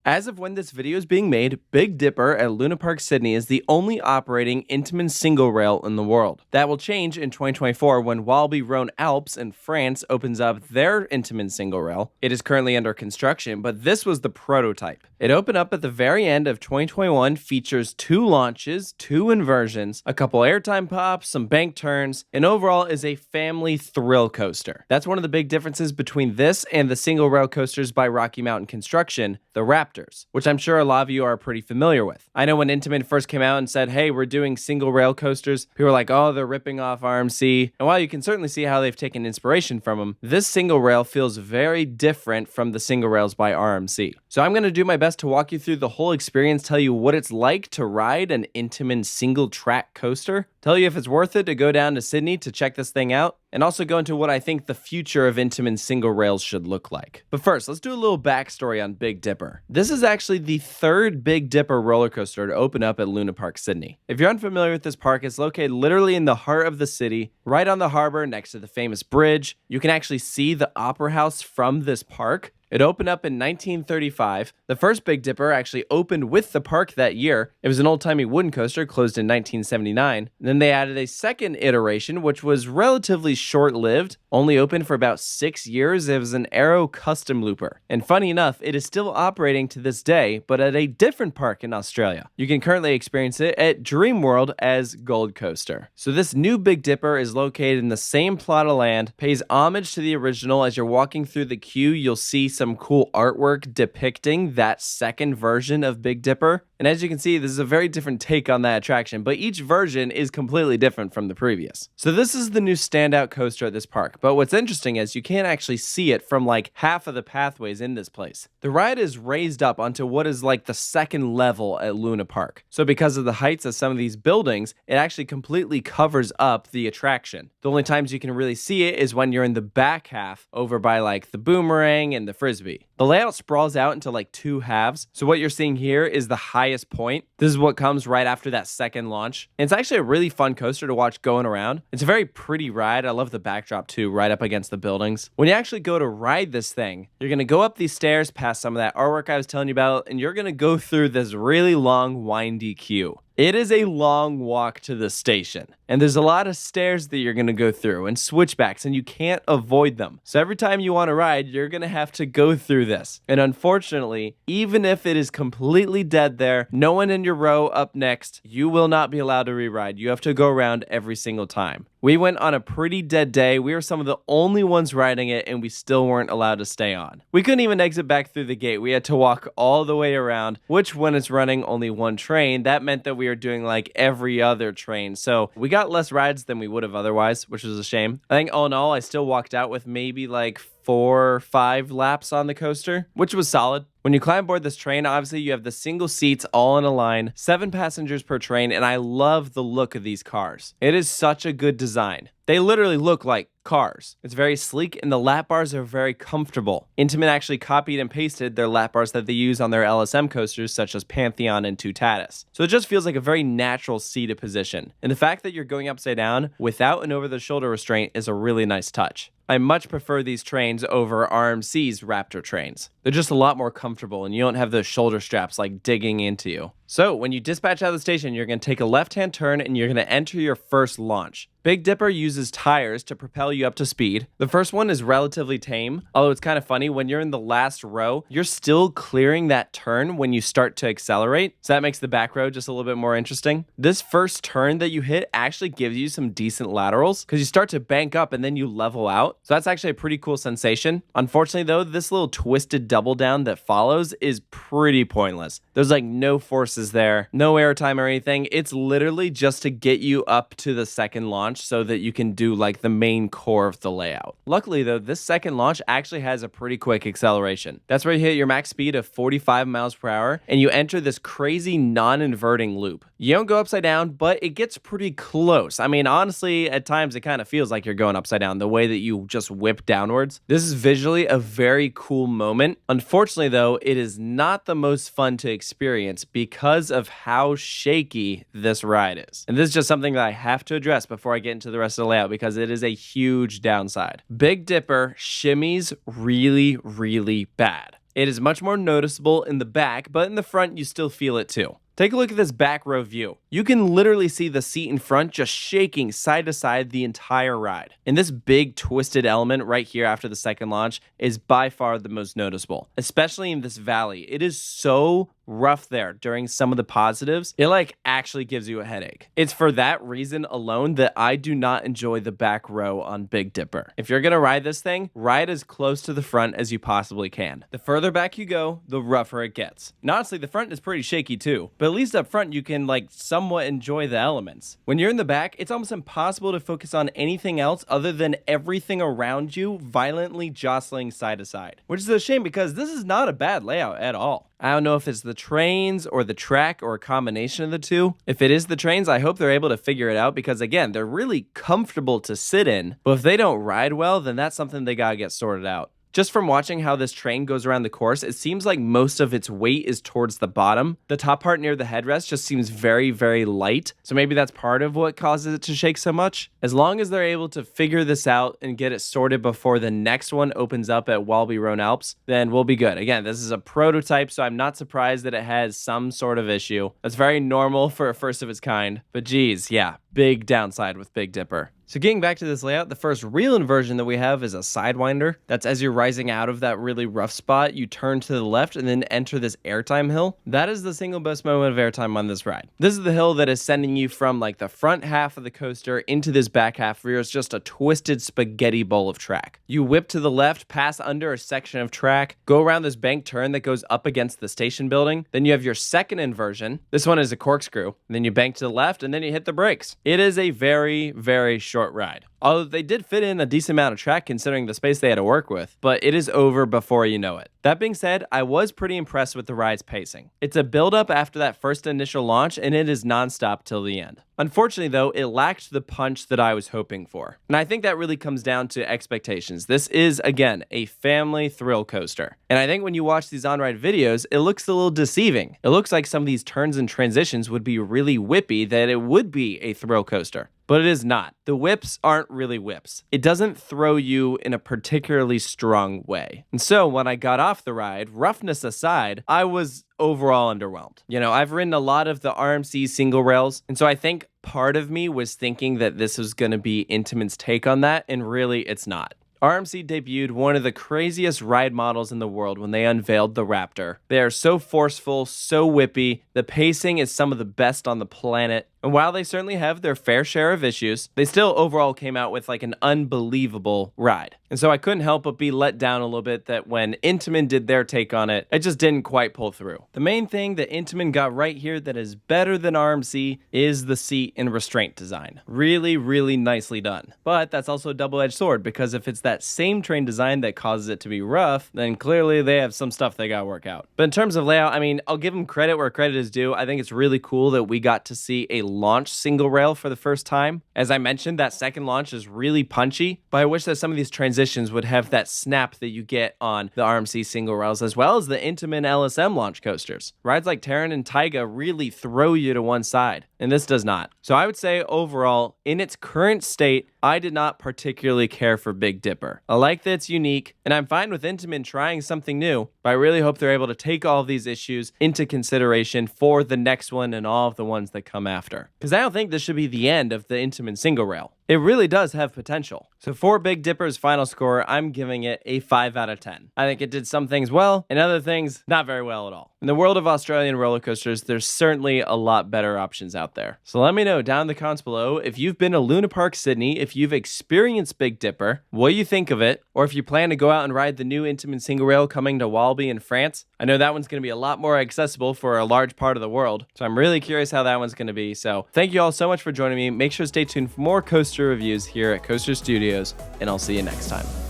As of when this video is being made, Big Dipper at Luna Park Sydney is the only operating Intamin single rail in the world. That will change in 2024 when Walibi Rhône Alps in France opens up their Intamin single rail. It is currently under construction, but this was the prototype. It opened up at the very end of 2021, features 2 launches, 2 inversions, a couple airtime pops, some bank turns, and overall is a family thrill coaster. That's one of the big differences between this and the single rail coasters by Rocky Mountain Construction, the Raptors, which I'm sure a lot of you are pretty familiar with. I know when Intamin first came out and said, hey, we're doing single rail coasters, people were like, oh, they're ripping off RMC. And while you can certainly see how they've taken inspiration from them, this single rail feels very different from the single rails by RMC. So I'm going to do my best to walk you through the whole experience, tell you what it's like to ride an Intamin single track coaster, tell you if it's worth it to go down to Sydney to check this thing out, and also go into what I think the future of Intamin single rails should look like. But first, let's do a little backstory on Big Dipper. This is actually the 3rd Big Dipper roller coaster to open up at Luna Park Sydney. If you're unfamiliar with this park, it's located literally in the heart of the city, right on the harbor next to the famous bridge. You can actually see the Opera House from this park. It opened up in 1935. The first Big Dipper actually opened with the park that year. It was an old-timey wooden coaster, closed in 1979. And then they added a second iteration, which was relatively short-lived, only opened for about 6 years. It was an Aero custom looper. And funny enough, it is still operating to this day, but at a different park in Australia. You can currently experience it at Dreamworld as Gold Coaster. So this new Big Dipper is located in the same plot of land, pays homage to the original. As you're walking through the queue, you'll see some cool artwork depicting that second version of Big Dipper. And as you can see, this is a very different take on that attraction, but each version is completely different from the previous. So this is the new standout coaster at this park, but what's interesting is you can't actually see it from like half of the pathways in this place. The ride is raised up onto what is like the second level at Luna Park. So because of the heights of some of these buildings, it actually completely covers up the attraction. The only times you can really see it is when you're in the back half over by like the boomerang and the frisbee. The layout sprawls out into like 2 halves. So what you're seeing here is the highest point. This is what comes right after that second launch. And it's actually a really fun coaster to watch going around. It's a very pretty ride. I love the backdrop too, right up against the buildings. When you actually go to ride this thing, you're going to go up these stairs past some of that artwork I was telling you about, and you're going to go through this really long, windy queue. It is a long walk to the station, and there's a lot of stairs that you're going to go through and switchbacks, and you can't avoid them. So every time you want to ride, you're going to have to go through this. And unfortunately, even if it is completely dead there, no one in your row up next, you will not be allowed to re-ride. You have to go around every single time. We went on a pretty dead day. We were some of the only ones riding it, and we still weren't allowed to stay on. We couldn't even exit back through the gate. We had to walk all the way around, which when it's running only one train, that meant that we were doing like every other train. So we got less rides than we would have otherwise, which was a shame. I think all in all, I still walked out with maybe like 4 or 5 laps on the coaster, which was solid. When you climb aboard this train, obviously you have the single seats all in a line, 7 passengers per train, and I love the look of these cars. It is such a good design. They literally look like cars. It's very sleek, and the lap bars are very comfortable. Intamin actually copied and pasted their lap bars that they use on their LSM coasters, such as Pantheon and Tutatis. So it just feels like a very natural seated position. And the fact that you're going upside down without an over-the-shoulder restraint is a really nice touch. I much prefer these trains over RMC's Raptor trains. They're just a lot more comfortable, and you don't have those shoulder straps like digging into you. So when you dispatch out of the station, you're going to take a left-hand turn and you're going to enter your first launch. Big Dipper uses tires to propel you up to speed. The first one is relatively tame, although it's kind of funny, when you're in the last row, you're still clearing that turn when you start to accelerate. So that makes the back row just a little bit more interesting. This first turn that you hit actually gives you some decent laterals because you start to bank up and then you level out. So that's actually a pretty cool sensation. Unfortunately though, this little twisted double down that follows is pretty pointless. There's like no forces there, no airtime or anything. It's literally just to get you up to the second launch so that you can do like the main core of the layout. Luckily though, this second launch actually has a pretty quick acceleration. That's where you hit your max speed of 45 miles per hour and you enter this crazy non-inverting loop. You don't go upside down, but it gets pretty close. I mean, honestly, at times it kind of feels like you're going upside down, the way that you just whip downwards. This is visually a very cool moment. Unfortunately though, it is not the most fun to experience because of how shaky this ride is. And this is just something that I have to address before I get into the rest of the layout because it is a huge downside. Big Dipper shimmies really, really bad. It is much more noticeable in the back, but in the front you still feel it too. Take a look at this back row view. You can literally see the seat in front just shaking side to side the entire ride. And this big twisted element right here after the second launch is by far the most noticeable, especially in this valley. It is so rough there during some of the positives. It like actually gives you a headache. It's for that reason alone that I do not enjoy the back row on Big Dipper. If you're gonna ride this thing, ride as close to the front as you possibly can. The further back you go, the rougher it gets. And honestly, the front is pretty shaky too, but at least up front you can like somewhat enjoy the elements. When you're in the back, it's almost impossible to focus on anything else other than everything around you violently jostling side to side, which is a shame because this is not a bad layout at all. I don't know if it's the trains or the track or a combination of the two. If it is the trains, I hope they're able to figure it out because, again, they're really comfortable to sit in. But if they don't ride well, then that's something they gotta get sorted out. Just from watching how this train goes around the course, it seems like most of its weight is towards the bottom. The top part near the headrest just seems very, very light. So maybe that's part of what causes it to shake so much. As long as they're able to figure this out and get it sorted before the next one opens up at Walibi Rhone Alps, then we'll be good. Again, this is a prototype, so I'm not surprised that it has some sort of issue. That's very normal for a first of its kind. But geez, yeah, big downside with Big Dipper. So getting back to this layout, the first real inversion that we have is a Sidewinder. That's as you're rising out of that really rough spot, you turn to the left and then enter this airtime hill. That is the single best moment of airtime on this ride. This is the hill that is sending you from like the front half of the coaster into this back half where it's just a twisted spaghetti bowl of track. You whip to the left, pass under a section of track, go around this bank turn that goes up against the station building. Then you have your second inversion. This one is a corkscrew. And then you bank to the left and then you hit the brakes. It is a very, very short ride. Although they did fit in a decent amount of track considering the space they had to work with, but it is over before you know it. That being said, I was pretty impressed with the ride's pacing. It's a build-up after that first initial launch, and it is nonstop till the end. Unfortunately, though, it lacked the punch that I was hoping for. And I think that really comes down to expectations. This is, again, a family thrill coaster. And I think when you watch these on-ride videos, it looks a little deceiving. It looks like some of these turns and transitions would be really whippy, that it would be a thrill coaster. But it is not. The whips aren't really whips. It doesn't throw you in a particularly strong way. And so when I got off the ride, roughness aside, I was overall underwhelmed. You know, I've ridden a lot of the RMC single rails, and so I think part of me was thinking that this was going to be Intamin's take on that, and really it's not. RMC debuted one of the craziest ride models in the world when they unveiled the Raptor. They are so forceful, so whippy, the pacing is some of the best on the planet, and while they certainly have their fair share of issues, they still overall came out with like an unbelievable ride. And so I couldn't help but be let down a little bit that when Intamin did their take on it, it just didn't quite pull through. The main thing that Intamin got right here that is better than RMC is the seat and restraint design. Really, really nicely done. But that's also a double-edged sword because if it's that same train design that causes it to be rough, then clearly they have some stuff they gotta work out. But in terms of layout, I mean, I'll give them credit where credit is due. I think it's really cool that we got to see a launch single rail for the first time. As I mentioned, that second launch is really punchy, but I wish that some of these transitions would have that snap that you get on the RMC single rails as well as the Intamin LSM launch coasters. Rides like Terran and Taiga really throw you to one side, and this does not. So I would say overall, in its current state, I did not particularly care for Big Dipper. I like that it's unique, and I'm fine with Intamin trying something new, but I really hope they're able to take all of these issues into consideration for the next one and all of the ones that come after. Because I don't think this should be the end of the Intamin single rail. It really does have potential. So for Big Dipper's final score, I'm giving it a 5 out of 10. I think it did some things well, and other things not very well at all. In the world of Australian roller coasters, there's certainly a lot better options out there. So let me know down in the comments below if you've been to Luna Park Sydney, if you've experienced Big Dipper, what you think of it, or if you plan to go out and ride the new Intamin single rail coming to Walibi in France. I know that one's going to be a lot more accessible for a large part of the world, so I'm really curious how that one's going to be. So thank you all so much for joining me. Make sure to stay tuned for more coaster reviews here at Coaster Studios, and I'll see you next time.